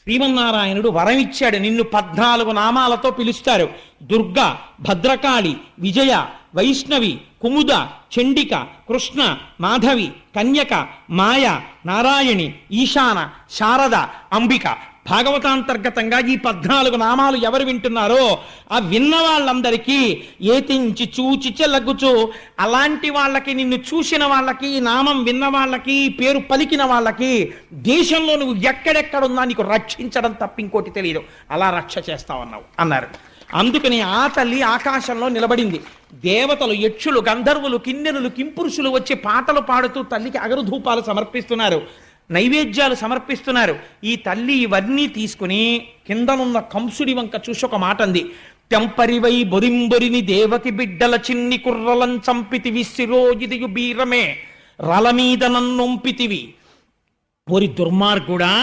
శ్రీమన్నారాయణుడు వరం ఇచ్చాడు, నిన్ను 14 నామాలతో పిలుస్తారు. దుర్గ, భద్రకాళి, విజయ, వైష్ణవి, కుముద, చండిక, కృష్ణ, మాధవి, కన్యక, మాయ, నారాయణి, ఈశాన, శారద, అంబిక. భాగవతాంతర్గతంగా ఈ 14 నామాలు ఎవరు వింటున్నారో ఆ విన్న వాళ్ళందరికీ ఏతించి చూచి చెలగుచు, అలాంటి వాళ్ళకి, నిన్ను చూసిన వాళ్ళకి, ఈ నామం విన్న వాళ్ళకి, పేరు పలికిన వాళ్ళకి దేశంలో నువ్వు ఎక్కడెక్కడున్నా నీకు రక్షించడం తప్ప ఇంకోటి తెలియదు, అలా రక్ష చేస్తావన్నావు అన్నారు. అందుకని ఆ తల్లి ఆకాశంలో నిలబడింది. దేవతలు, యక్షులు, గంధర్వులు, కిన్నెరులు, కింపురుషులు వచ్చి పాటలు పాడుతూ తల్లికి అగరుధూపాలు సమర్పిస్తున్నారు, నైవేద్యాలు సమర్పిస్తున్నారు. ఈ తల్లి ఇవన్నీ తీసుకుని కిందనున్న కంసుడి వంక చూసి ఒక మాట అంది. తెంపరివై బొరింబొరిని దేవకి బిడ్డల చిన్ని కుర్రలం చంపితివి, శిరోజిదియు బీరమే రల మీద నన్నొంపితివి. ఓరి దుర్మార్గుడా,